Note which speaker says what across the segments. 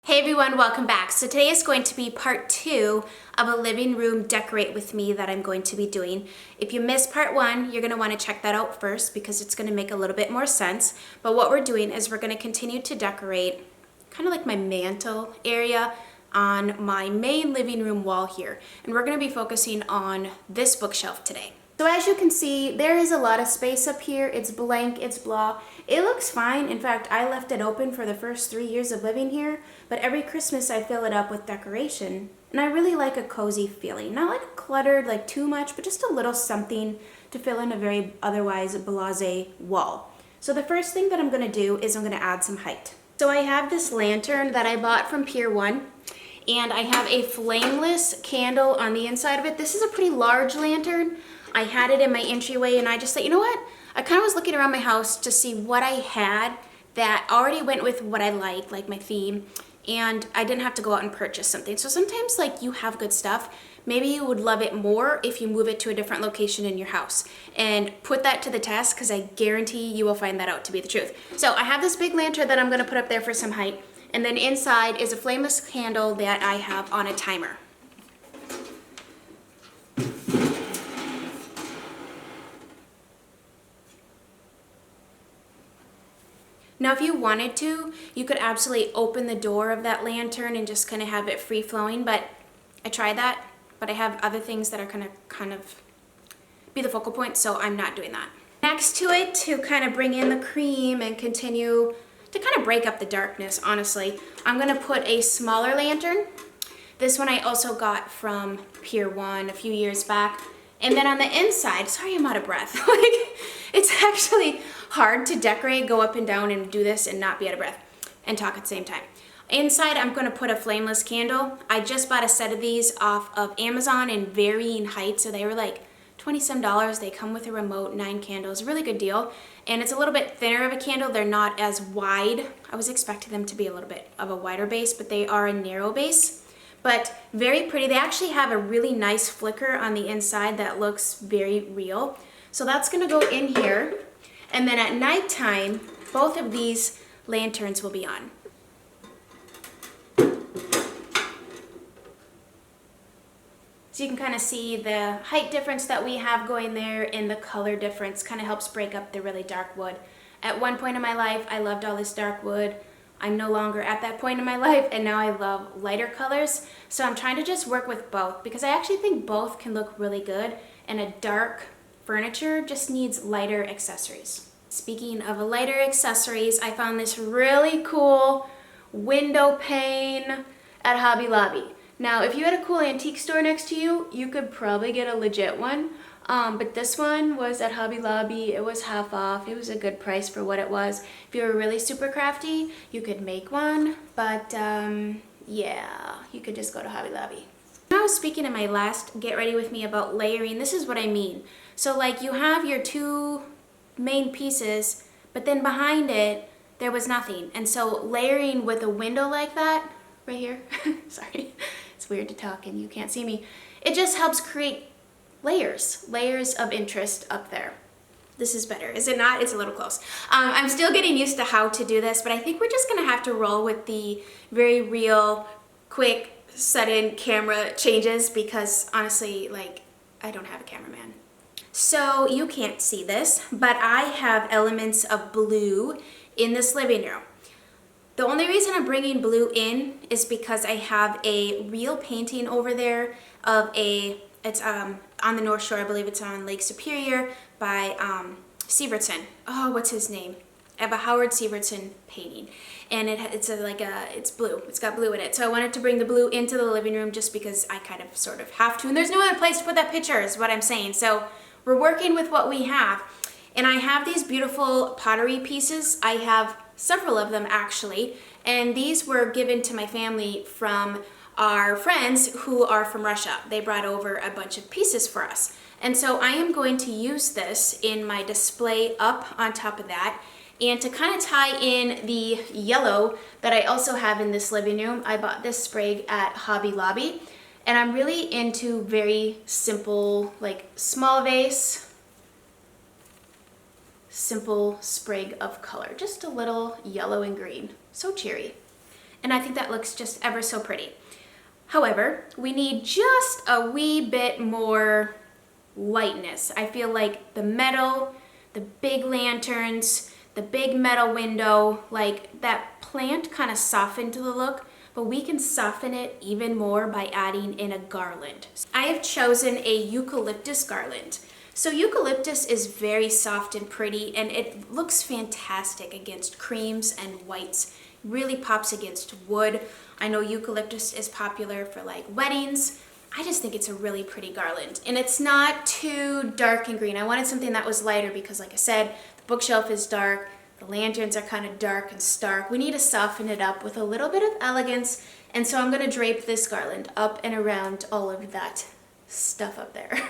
Speaker 1: Hey everyone, welcome back. So today is going to be part 2 of a living room decorate with me that I'm going to be doing. If you missed part 1, you're going to want to check that out first because it's going to make a little bit more sense. But what we're doing is we're going to continue to decorate kind of like my mantle area on my main living room wall here. And we're going to be focusing on this bookshelf today. So as you can see, there is a lot of space up here. It's blank, it's blah. It looks fine. In fact, I left it open for the first 3 years of living here, but every Christmas I fill it up with decoration. And I really like a cozy feeling. Not like cluttered, like too much, but just a little something to fill in a very otherwise blasé wall. So the first thing that I'm gonna do is I'm gonna add some height. So I have this lantern that I bought from Pier 1, and I have a flameless candle on the inside of it. This is a pretty large lantern. I had it in my entryway and I just thought, you know what? I kind of was looking around my house to see what I had that already went with what I like my theme, and I didn't have to go out and purchase something. So sometimes like you have good stuff, maybe you would love it more if you move it to a different location in your house and put that to the test, because I guarantee you will find that out to be the truth. So I have this big lantern that I'm gonna put up there for some height, and then inside is a flameless candle that I have on a timer. Now, if you wanted to, you could absolutely open the door of that lantern and just kind of have it free flowing, but I tried that, but I have other things that are gonna kind of be the focal point, so I'm not doing that. Next to it, to kind of bring in the cream and continue to kind of break up the darkness, honestly, I'm gonna put a smaller lantern. This one I also got from Pier 1 a few years back. And then on the inside, sorry I'm out of breath, it's actually hard to decorate, go up and down and do this and not be out of breath and talk at the same time. Inside, I'm gonna put a flameless candle. I just bought a set of these off of Amazon in varying heights, so they were like $20-some. They come with a remote, 9 candles, really good deal. And it's a little bit thinner of a candle. They're not as wide. I was expecting them to be a little bit of a wider base, but they are a narrow base. But very pretty. They actually have a really nice flicker on the inside that looks very real. So that's gonna go in here. And then at nighttime, both of these lanterns will be on. So you can kind of see the height difference that we have going there, and the color difference kind of helps break up the really dark wood. At one point in my life, I loved all this dark wood. I'm no longer at that point in my life, and now I love lighter colors. So I'm trying to just work with both, because I actually think both can look really good, and a dark furniture just needs lighter accessories. Speaking of lighter accessories, I found this really cool window pane at Hobby Lobby. Now, if you had a cool antique store next to you, you could probably get a legit one. But this one was at Hobby Lobby. It was half off. It was a good price for what it was. If you were really super crafty, you could make one. But yeah, you could just go to Hobby Lobby. When I was speaking in my last Get Ready With Me about layering, this is what I mean. So like you have your 2 main pieces, but then behind it, there was nothing. And so layering with a window like that, right here, sorry, it's weird to talk and you can't see me. It just helps create layers of interest up there. This is better, is it not? It's a little close. I'm still getting used to how to do this, but I think we're just gonna have to roll with the very real, quick, sudden camera changes, because honestly, like, I don't have a cameraman. So you can't see this, but I have elements of blue in this living room. The only reason I'm bringing blue in is because I have a real painting over there of it's on the North Shore, I believe it's on Lake Superior, by Sievertson. Oh, what's his name? I have a Howard Sievertson painting, and it's blue. It's got blue in it. So I wanted to bring the blue into the living room just because I kind of sort of have to, and there's no other place to put that picture is what I'm saying. So we're working with what we have. And I have these beautiful pottery pieces. I have several of them actually, and these were given to my family from our friends who are from Russia. They brought over a bunch of pieces for us. And so I am going to use this in my display up on top of that. And to kind of tie in the yellow that I also have in this living room, I bought this sprig at Hobby Lobby. And I'm really into very simple, like small vase, simple sprig of color. Just a little yellow and green. So cheery. and I think that looks just ever so pretty. However, we need just a wee bit more lightness. I feel like the metal, the big lanterns, the big metal window, like that plant kind of softened the look, but we can soften it even more by adding in a garland. I have chosen a eucalyptus garland. So eucalyptus is very soft and pretty, and it looks fantastic against creams and whites. Really pops against wood. I know eucalyptus is popular for like weddings. I just think it's a really pretty garland, and it's not too dark and green. I wanted something that was lighter because, like I said, the bookshelf is dark, the lanterns are kind of dark and stark. We need to soften it up with a little bit of elegance, and so I'm going to drape this garland up and around all of that stuff up there.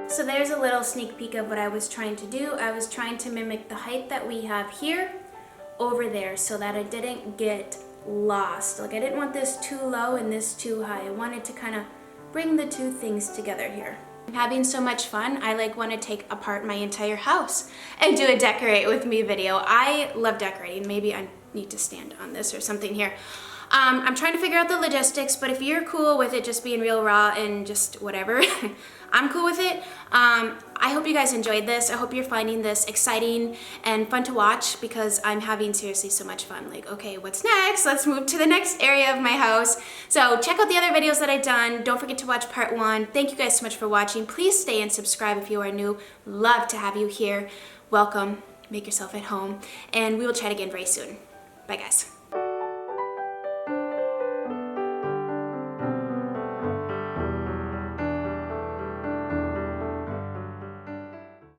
Speaker 1: So there's a little sneak peek of what I was trying to do. I was trying to mimic the height that we have here over there so that it didn't get lost. Like I didn't want this too low and this too high. I wanted to kind of bring the two things together here. I'm having so much fun, I like want to take apart my entire house and do a decorate with me video. I love decorating. Maybe I need to stand on this or something here. I'm trying to figure out the logistics, but if you're cool with it just being real raw and just whatever, I'm cool with it. I hope you guys enjoyed this. I hope you're finding this exciting and fun to watch because I'm having seriously so much fun. Like, okay, what's next? Let's move to the next area of my house. So check out the other videos that I've done. Don't forget to watch part 1. Thank you guys so much for watching. Please stay and subscribe if you are new. Love to have you here. Welcome. Make yourself at home. And we will chat again very soon. Bye, guys.